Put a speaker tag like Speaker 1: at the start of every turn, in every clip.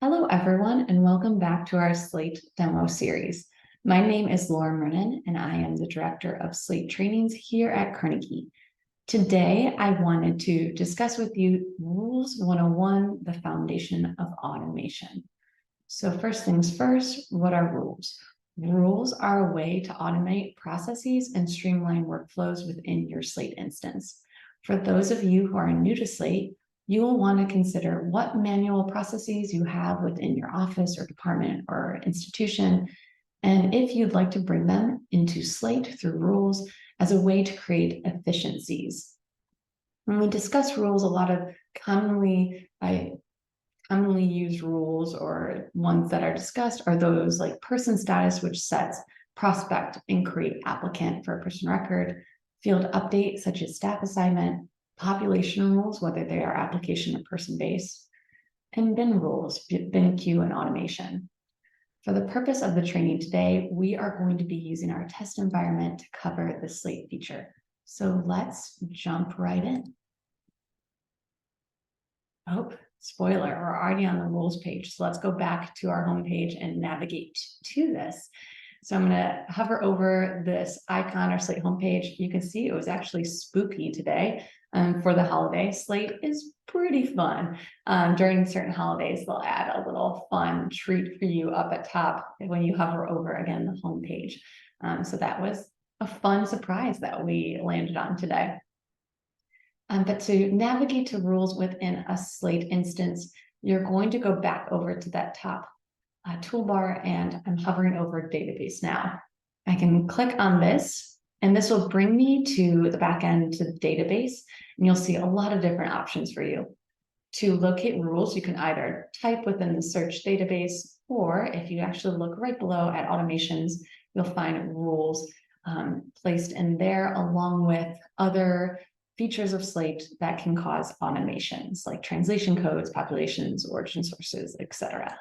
Speaker 1: Hello, everyone, and welcome back to our Slate Demo series. My name is Laura Murnen, and I am the Director of Slate Trainings here at Carnegie. Today, I wanted to discuss with you Rules 101, the foundation of automation. So first things first, what are rules? Rules are a way to automate processes and streamline workflows within your Slate instance. For those of you who are new to Slate, you will want to consider what manual processes you have within your office or department or institution, and if you'd like to bring them into Slate through rules as a way to create efficiencies. When we discuss rules, a lot of commonly used rules or ones that are discussed are those like person status, which sets prospect and create applicant for a person record, field update, such as staff assignment, population rules, whether they are application or person based, and bin rules, bin queue and automation. For the purpose of the training today, we are going to be using our test environment to cover the Slate feature. So let's jump right in. Oh, spoiler, we're already on the rules page. So let's go back to our home page and navigate to this. So I'm going to hover over this icon or Slate homepage. You can see it was actually spooky today. For the holiday, Slate is pretty fun. During certain holidays, they'll add a little fun treat for you up at top when you hover over, again, the homepage. So that was a fun surprise that we landed on today. But to navigate to rules within a Slate instance, you're going to go back over to that top toolbar, and I'm hovering over database now. I can click on this, and this will bring me to the back end to the database, and you'll see a lot of different options for you. To locate rules, you can either type within the search database, or if you actually look right below at automations, you'll find rules placed in there along with other features of Slate that can cause automations like translation codes, populations, origin sources, etc.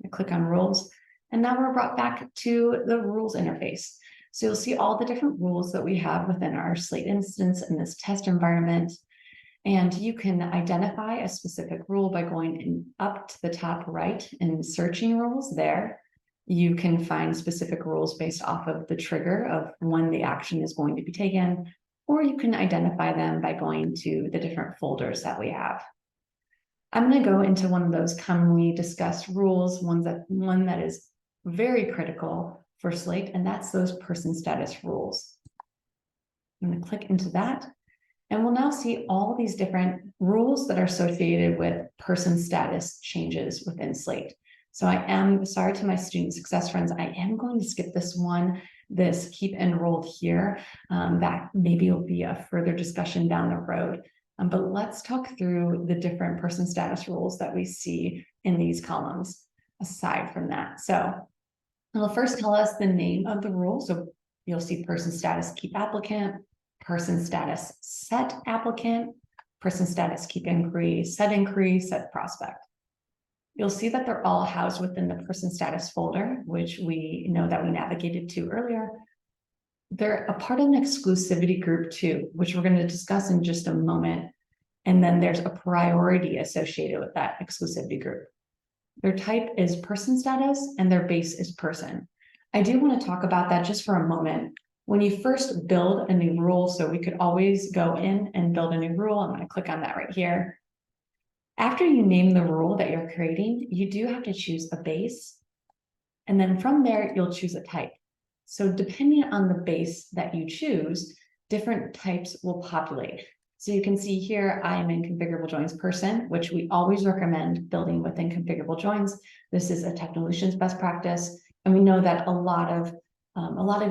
Speaker 1: I click on rules, and now we're brought back to the rules interface. So you'll see all the different rules that we have within our Slate instance in this test environment. And you can identify a specific rule by going up to the top right and searching rules there. You can find specific rules based off of the trigger of when the action is going to be taken, or you can identify them by going to the different folders that we have. I'm going to go into one of those commonly discussed rules, one that is very critical for Slate, and that's those person status rules. I'm going to click into that, and we'll now see all these different rules that are associated with person status changes within Slate. So I am sorry to my student success friends, I am going to skip this one, this keep enrolled here. That maybe will be a further discussion down the road. But let's talk through the different person status rules that we see in these columns aside from that. So it'll first tell us the name of the rule. So you'll see person status keep applicant, person status set applicant, person status keep inquiry, set prospect. You'll see that they're all housed within the person status folder, which we know that we navigated to earlier. They're a part of an exclusivity group too, which we're going to discuss in just a moment. And then there's a priority associated with that exclusivity group. Their type is person status and their base is person. I do want to talk about that just for a moment. When you first build a new rule, so we could always go in and build a new rule. I'm going to click on that right here. After you name the rule that you're creating, you do have to choose a base. And then from there, you'll choose a type. So depending on the base that you choose, different types will populate. So you can see here, I am in configurable joins person, which we always recommend building within configurable joins. This is a Technolutions best practice. And we know that a lot of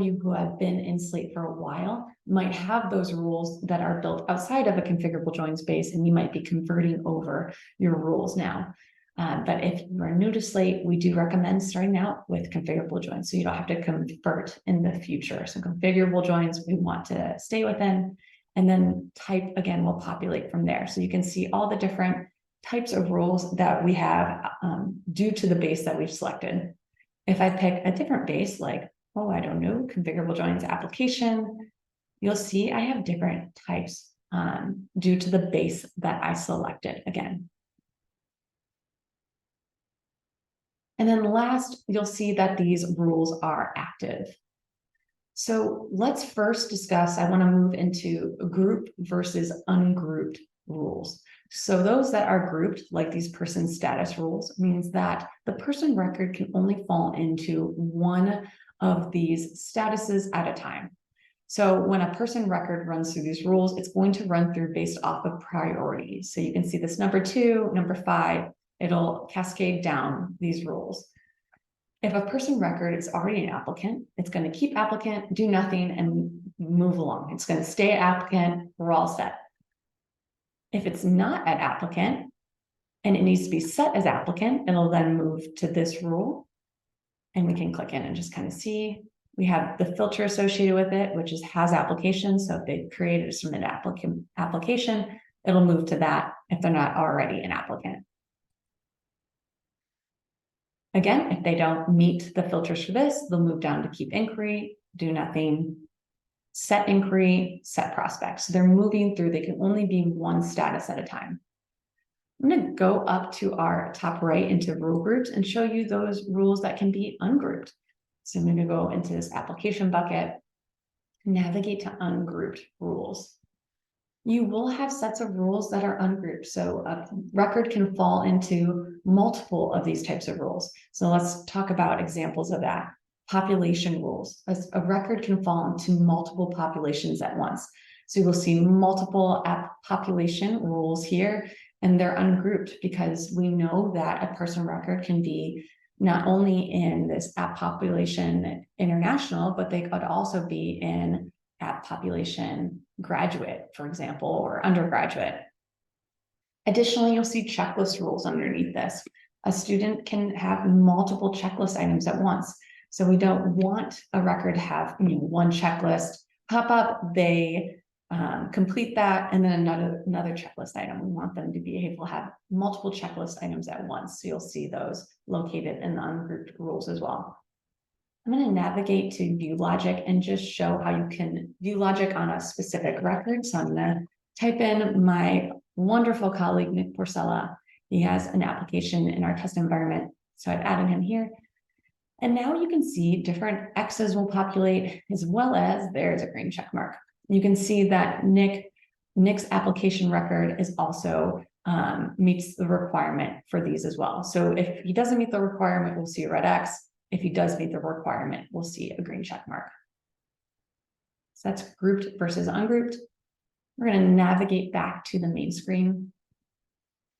Speaker 1: you who have been in Slate for a while might have those rules that are built outside of a configurable joins base, and you might be converting over your rules now. But if you are new to Slate, we do recommend starting out with configurable joins, so you don't have to convert in the future. So configurable joins, we want to stay within, and then type, again, will populate from there. So you can see all the different types of rules that we have due to the base that we've selected. If I pick a different base, like, oh, I don't know, configurable joins application, you'll see I have different types due to the base that I selected again. And then last, you'll see that these rules are active. So let's first discuss, I want to move into group versus ungrouped rules. So those that are grouped, like these person status rules, means that the person record can only fall into one of these statuses at a time. So when a person record runs through these rules, it's going to run through based off of priority. So you can see this number 2, number 5, it'll cascade down these rules. If a person record is already an applicant, it's going to keep applicant, do nothing, and move along. It's going to stay applicant, we're all set. If it's not at applicant, and it needs to be set as applicant, it'll then move to this rule. And we can click in and just kind of see. We have the filter associated with it, which is has application. So if they created a submit application, it'll move to that if they're not already an applicant. Again, if they don't meet the filters for this, they'll move down to keep inquiry, do nothing, set inquiry, set prospect. So they're moving through, they can only be one status at a time. I'm going to go up to our top right into rule groups and show you those rules that can be ungrouped. So I'm going to go into this application bucket, navigate to ungrouped rules. You will have sets of rules that are ungrouped. So a record can fall into multiple of these types of rules. So let's talk about examples of that. Population rules. A record can fall into multiple populations at once. So you will see multiple population rules here, and they're ungrouped because we know that a person record can be not only in this app population international, but they could also be in app population graduate, for example, or undergraduate. Additionally, you'll see checklist rules underneath this. A student can have multiple checklist items at once. So we don't want a record to have one checklist pop up, they complete that, and then another checklist item. We want them to be able to have multiple checklist items at once. So you'll see those located in the ungrouped rules as well. I'm going to navigate to view logic and just show how you can view logic on a specific record. So I'm going to type in my wonderful colleague, Nick Porcella. He has an application in our test environment. So I've added him here. And now you can see different X's will populate, as well as there's a green check mark. You can see that Nick's application record is also meets the requirement for these as well. So if he doesn't meet the requirement, we'll see a red X. If he does meet the requirement, we'll see a green check mark. So that's grouped versus ungrouped. We're going to navigate back to the main screen.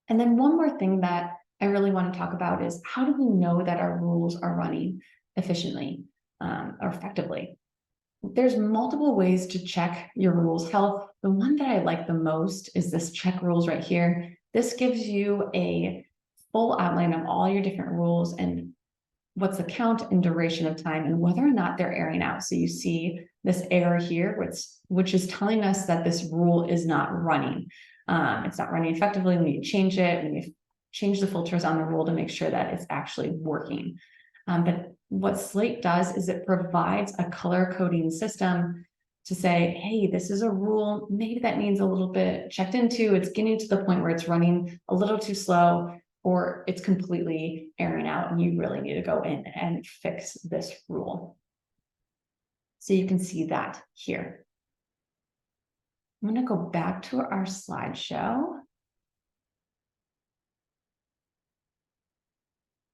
Speaker 1: And then one more thing that I really want to talk about is how do we know that our rules are running efficiently or effectively? There's multiple ways to check your rules health. The one that I like the most is this check rules right here. This gives you a full outline of all your different rules and what's the count and duration of time and whether or not they're airing out. So you see this error here, which is telling us that this rule is not running. It's not running effectively. We need to change it. We need to change the filters on the rule to make sure that it's actually working. But what Slate does is it provides a color coding system to say, hey, this is a rule, maybe that needs a little bit checked into, it's getting to the point where it's running a little too slow, or it's completely airing out and you really need to go in and fix this rule. So you can see that here. I'm going to go back to our slideshow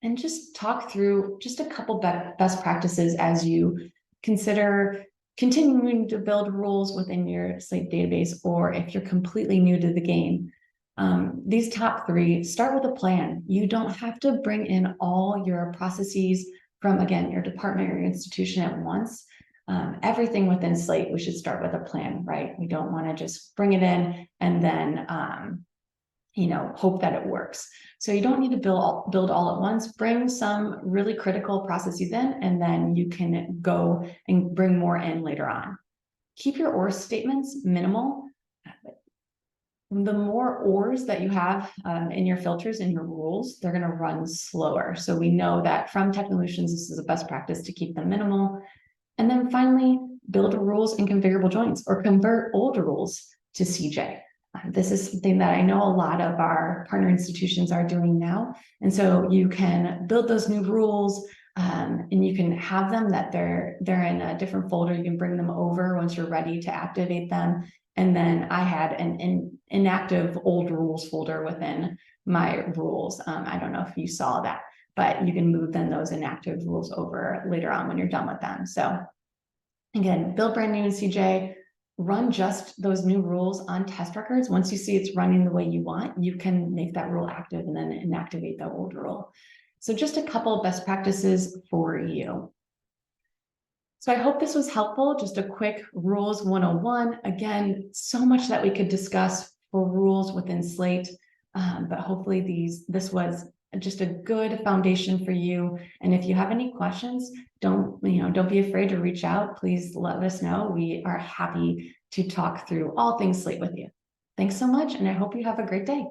Speaker 1: and just talk through just a couple best practices as you consider continuing to build rules within your Slate database, or if you're completely new to the game. These top 3, start with a plan. You don't have to bring in all your processes from, again, your department or your institution at once. Everything within Slate, we should start with a plan, right? We don't want to just bring it in and then hope that it works. So you don't need to build all at once. Bring some really critical processes in, and then you can go and bring more in later on. Keep your OR statements minimal. The more ORs that you have in your filters and your rules, they're going to run slower. So we know that from Technolutions, this is a best practice to keep them minimal. And then finally, build rules in configurable joins or convert old rules to CJ. This is something that I know a lot of our partner institutions are doing now. And so you can build those new rules, and you can have them that they're in a different folder. You can bring them over once you're ready to activate them. And then I had an inactive old rules folder within my rules. I don't know if you saw that, but you can move then those inactive rules over later on when you're done with them. So again, build brand new in CJ, run just those new rules on test records. Once you see it's running the way you want, you can make that rule active and then inactivate the old rule. So just a couple of best practices for you. So I hope this was helpful. Just a quick rules 101. Again, so much that we could discuss for rules within Slate, but hopefully this was just a good foundation for you. And if you have any questions, don't be afraid to reach out. Please let us know. We are happy to talk through all things Slate with you. Thanks so much, and I hope you have a great day.